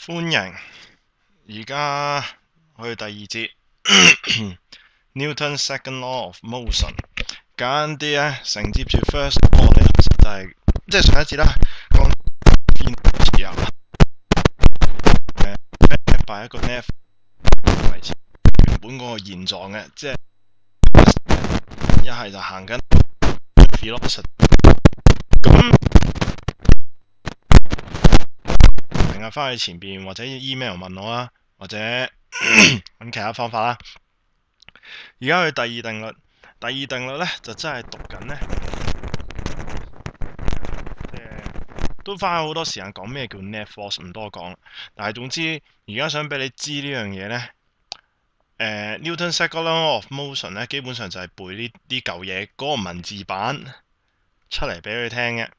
歡迎，而家去第二節 Newton's second law of motion。簡單啲咧，承接住 first law 我哋就係、即係上一節啦，講電磁啊，擺一個 net 維持原本嗰個現狀嘅，即係一係就行緊 velocity。咁成日翻去前邊或者 email 問我啦，或者揾其他方法啦。而家去第二定律，第二定律咧就真係讀緊咧，都花好多時間講咩叫 net force， 唔多講。但係總之，而家想俾你知呢樣嘢咧，Newton's second law of motion 咧，基本上就係背呢啲舊嘢嗰個文字版出嚟俾佢聽嘅。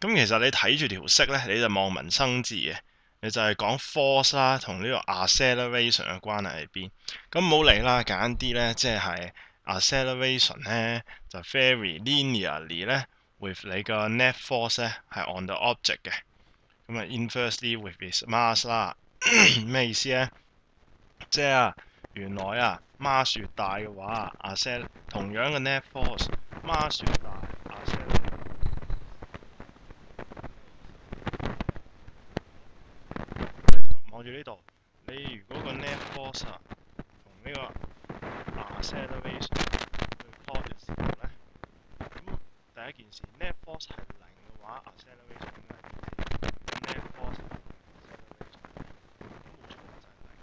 咁其實你睇住條式咧，你就望文生字嘅，你就係講 force 啦，同呢個 acceleration 嘅關係喺邊。咁唔好理啦，簡單啲咧，即係 acceleration 咧就 very linearly 咧 with 你個 net force 咧係 on the object 嘅。咁啊 inversely with its mass 啦。咩意思咧？即係啊，原來啊 mass 越大嘅話同樣嘅 net force mass 越大 acceleration。望住呢度，你如果個 net force 啊同呢個 acceleration 去 plot 嘅時候咧，咁第一件事 net force 係零嘅話 ，acceleration 應該係點先？net force 係零 acceleration 咁冇錯就係零。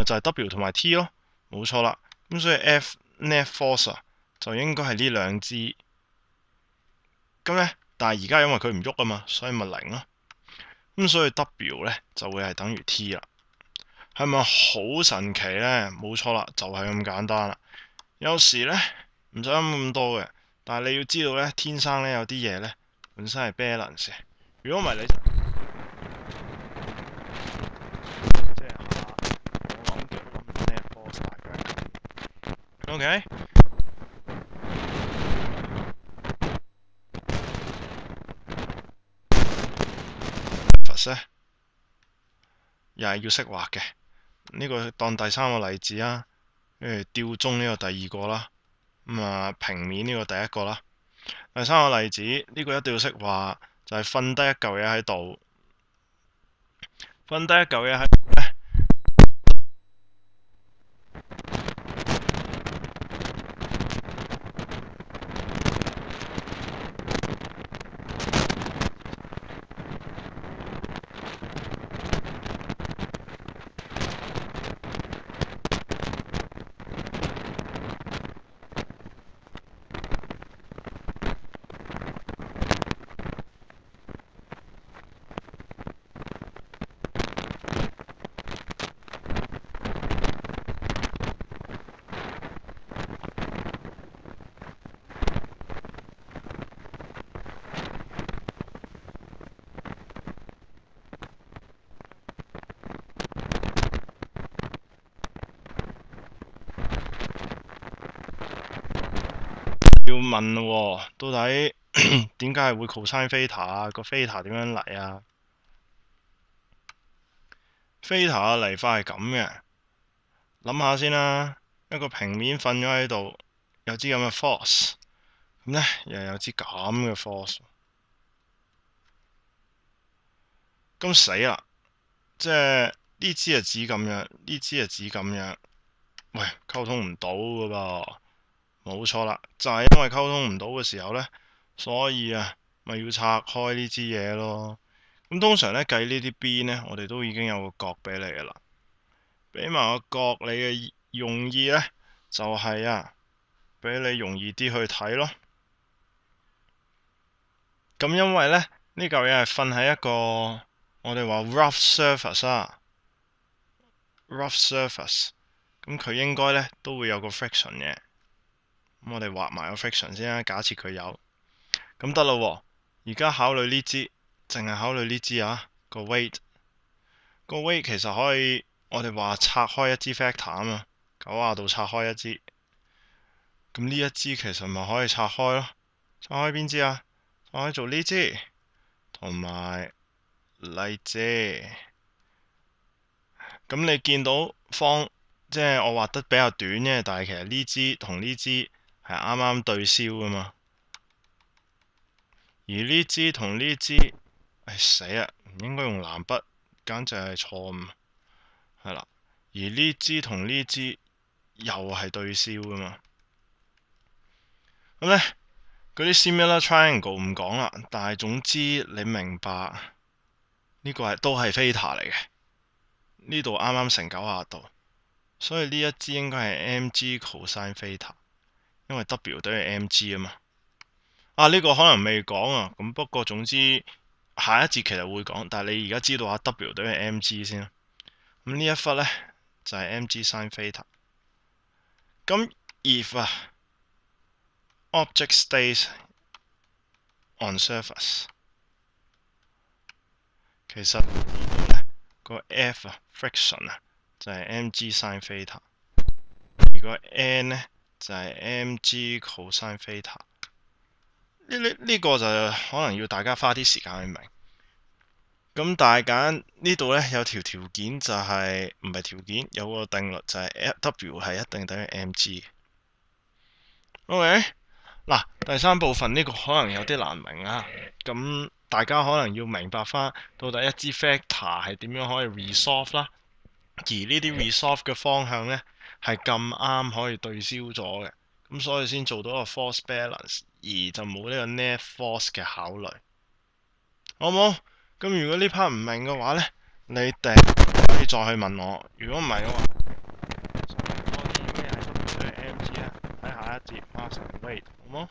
就係 W 同埋 T 咯，冇錯啦。咁所以 F net force 就應該係呢兩支。咁咧，但係而家因為佢唔喐啊嘛，所以咪零咯。咁所以 W 咧就會係等於 T 啦。係咪好神奇咧？冇錯啦，就係咁簡單啦。有時咧唔使諗咁多嘅，但係你要知道咧，天生咧有啲嘢咧本身係 balance 嘅。如果唔係你，即係下我諗嘅都諗唔 net force 大概係咁。OK。咧又係要識畫嘅，呢個當第三個例子啊，跟住吊鐘呢個第二個啦，咁啊平面呢個第一個啦。第三個例子呢個一定要識畫，就係瞓低一嚿嘢喺度，瞓低一嚿嘢喺要問喎，到底點解係會 cosine theta 啊？個 theta 點樣嚟啊？theta 嘅嚟法係咁嘅，諗下先啦。一個平面瞓咗喺度，有支咁嘅 force， 咁咧又有支咁嘅 force， 咁死啦！即係呢支係指咁樣，呢支係指咁樣，喂，溝通唔到噶噃。冇錯啦，就係因為溝通唔到嘅時候呢，所以啊，咪要拆開呢支嘢咯。咁通常呢，計呢啲邊呢，我哋都已經有個角俾你噶啦，俾埋個角你嘅用意呢，就係啊，俾你容易啲去睇咯。咁因為呢，呢嚿嘢係瞓喺一個我哋話 rough surface 啊，rough surface，咁佢應該呢都會有個 friction 嘅。咁我哋畫埋個 friction 先啦，假設佢有，咁得啦。而家考慮呢支，淨係考慮呢支啊，個 weight 其實可以，我哋話拆開一支 vector 啊嘛，90度拆開一支，咁呢一支其實咪可以拆開咯。拆開邊支啊？拆開做呢支，同埋呢支。咁你見到即係我畫得比較短啫，但係其實呢支同呢支係啱啱對焦噶嘛。而呢支同呢支，死啊！唔應該用藍筆，簡直係錯誤。係啦，而呢支同呢支又係對焦噶嘛。咁呢，嗰啲 similar triangle 唔講啦，但係總之你明白呢個都係 theta 嚟嘅。呢度啱啱成90度，所以呢一支應該係 mg cosine theta，因為 W 等於 mg 啊嘛。呢個可能未講啊，咁不過總之下一節其實會講，但係你而家知道下 W 等於 mg 先啦。咁呢一忽呢，就係 mg sin theta。咁 if object stays on surface， 其實呢個 F friction 就係 mg sin theta， 而個 N 呢，就係 mg cosine theta。呢個就可能要大家花啲時間去明。咁但係揀呢度呢，有條件就係唔係條件，有個定律就係 W 係一定等於 mg。OK， 嗱，第三部分呢個可能有啲難明啊。咁大家可能要明白翻到底一支 vector 係點樣可以 resolve 啦。而呢啲 resolve 嘅方向呢，係咁啱可以對焦咗嘅。咁所以先做到一個 force balance， 而就冇呢個 net force 嘅考慮，好冇？咁如果呢 part 唔明嘅話呢，你哋可以再去問我。如果唔係嘅話，接 mass and weight，好冇？